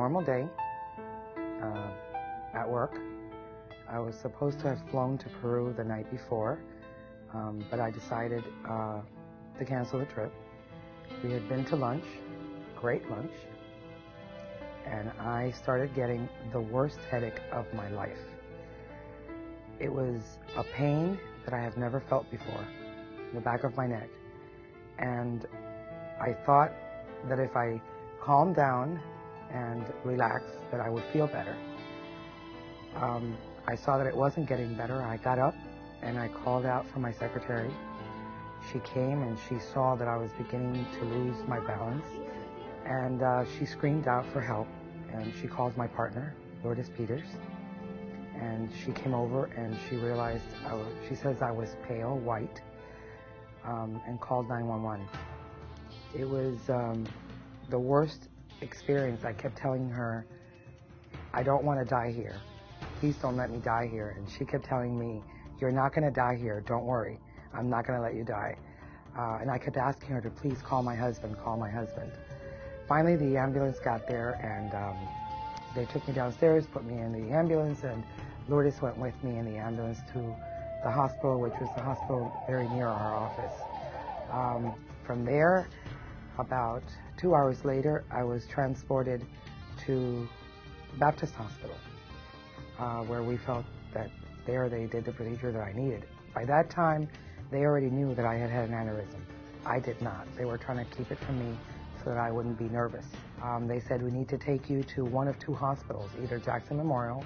normal day at work. I was supposed to have flown to Peru the night before, but I decided to cancel the trip. We had been to lunch, great lunch, and I started getting the worst headache of my life. It was a pain that I have never felt before in the back of my neck. And I thought that if I calmed down and relaxed, that I would feel better. I saw that it wasn't getting better. I got up and I called out for my secretary. She came and she saw that I was beginning to lose my balance, and she screamed out for help, and she called my partner, Lourdes Peters, and she came over and she realized, she says I was pale, white, and called 911. It was the worst experience. I kept telling her, I don't want to die here. Please don't let me die here. And she kept telling me, you're not going to die here. Don't worry. I'm not going to let you die. And I kept asking her to please call my husband, call my husband. Finally, the ambulance got there, and they took me downstairs, put me in the ambulance, and Lourdes went with me in the ambulance to the hospital, which was the hospital very near our office. From there, about 2 hours later, I was transported to Baptist Hospital, where we felt that there they did the procedure that I needed. By that time, they already knew that I had had an aneurysm. I did not. They were trying to keep it from me so that I wouldn't be nervous. They said, we need to take you to one of two hospitals, either Jackson Memorial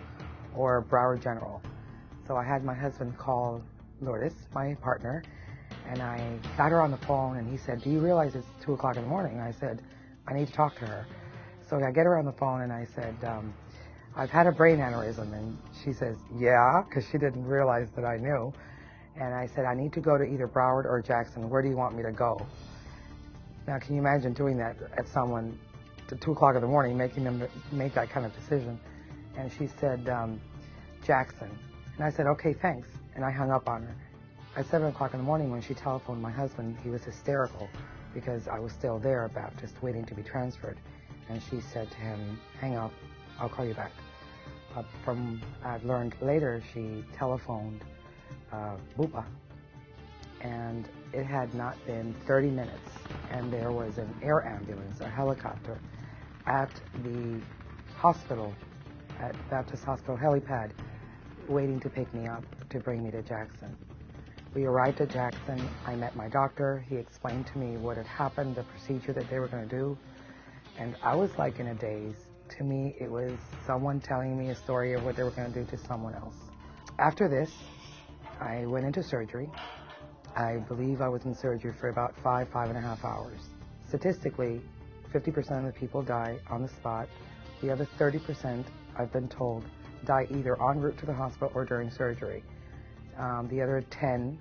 or Broward General. So I had my husband call Lourdes, my partner, and I got her on the phone, and he said, do you realize it's 2 o'clock in the morning? I said, I need to talk to her. So I get her on the phone, and I said, I've had a brain aneurysm. And she says, yeah, because she didn't realize that I knew. And I said, I need to go to either Broward or Jackson. Where do you want me to go? Now, can you imagine doing that at someone at 2 o'clock in the morning, making them make that kind of decision? And she said, Jackson. And I said, okay, thanks. And I hung up on her. At 7 o'clock in the morning, when she telephoned my husband, he was hysterical because I was still there at Baptist waiting to be transferred. And she said to him, hang up, I'll call you back. From I've learned later, she telephoned Bupa, and it had not been 30 minutes, and there was an air ambulance, a helicopter, at the hospital, at Baptist Hospital helipad, waiting to pick me up to bring me to Jackson. We arrived at Jackson. I met my doctor. He explained to me what had happened, the procedure that they were going to do, and I was like in a daze. To me, it was someone telling me a story of what they were going to do to someone else. After this, I went into surgery. I believe I was in surgery for about 5.5 hours. Statistically, 50% of the people die on the spot. The other 30%, I've been told, die either en route to the hospital or during surgery. The other 10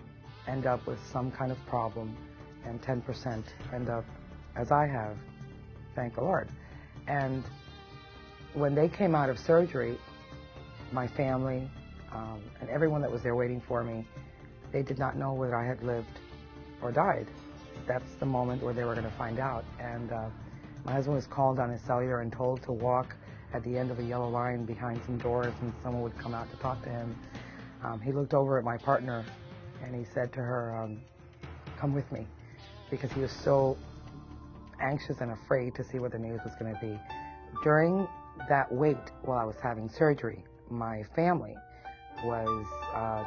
end up with some kind of problem, and 10% end up, as I have, thank the Lord. And when they came out of surgery, my family and everyone that was there waiting for me, they did not know whether I had lived or died. That's the moment where they were going to find out. And my husband was called on his cellular and told to walk at the end of a yellow line behind some doors, and someone would come out to talk to him. He looked over at my partner and he said to her, come with me, because he was so anxious and afraid to see what the news was going to be. During that wait while I was having surgery, my family was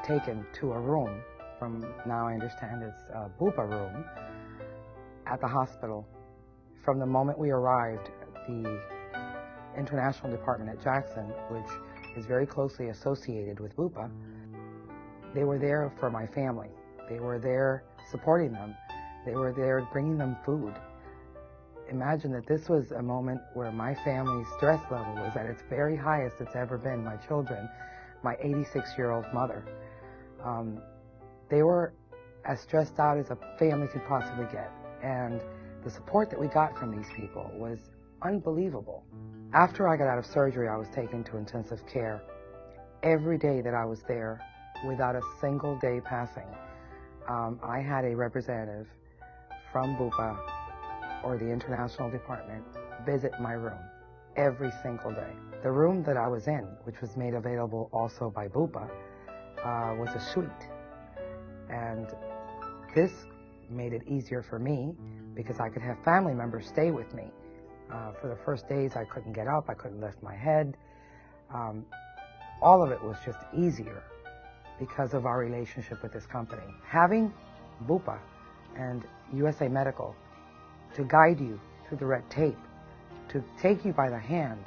taken to a room from, now I understand it's a Bupa room, at the hospital. From the moment we arrived, the international department at Jackson, which is very closely associated with Bupa, they were there for my family. They were there supporting them. They were there bringing them food. Imagine that this was a moment where my family's stress level was at its very highest it's ever been. My children, my 86-year-old mother, they were as stressed out as a family could possibly get. And the support that we got from these people was unbelievable. After I got out of surgery, I was taken to intensive care. Every day that I was there, without a single day passing, I had a representative from Bupa or the international department visit my room. every single day. The room that I was in, which was made available also by Bupa, was a suite. And this made it easier for me because I could have family members stay with me. For the first days, I couldn't get up, I couldn't lift my head. All of it was just easier because of our relationship with this company. Having Bupa and USA Medical to guide you through the red tape, to take you by the hand,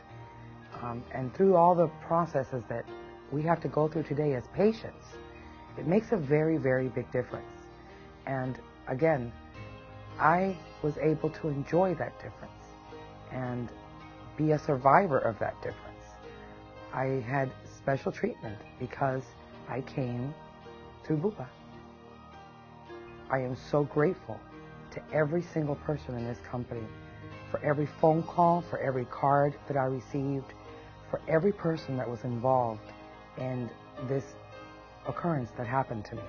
and through all the processes that we have to go through today as patients, it makes a very, very big difference. And again, I was able to enjoy that difference and be a survivor of that difference. I had special treatment because I came through Bupa. I am so grateful to every single person in this company for every phone call, for every card that I received, for every person that was involved in this occurrence that happened to me.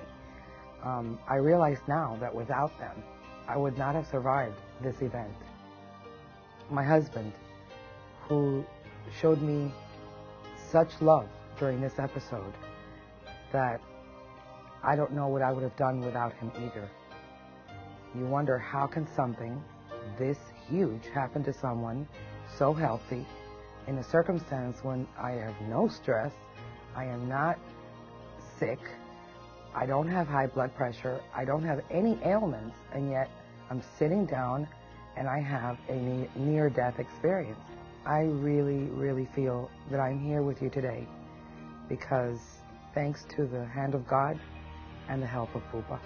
I realize now that without them, I would not have survived this event. My husband, who showed me such love during this episode that I don't know what I would have done without him either. You wonder, how can something this huge happen to someone so healthy in a circumstance when I have no stress, I am not sick, I don't have high blood pressure, I don't have any ailments, and yet I'm sitting down and I have a near-death experience. I really, really feel that I'm here with you today because thanks to the hand of God and the help of Bupa.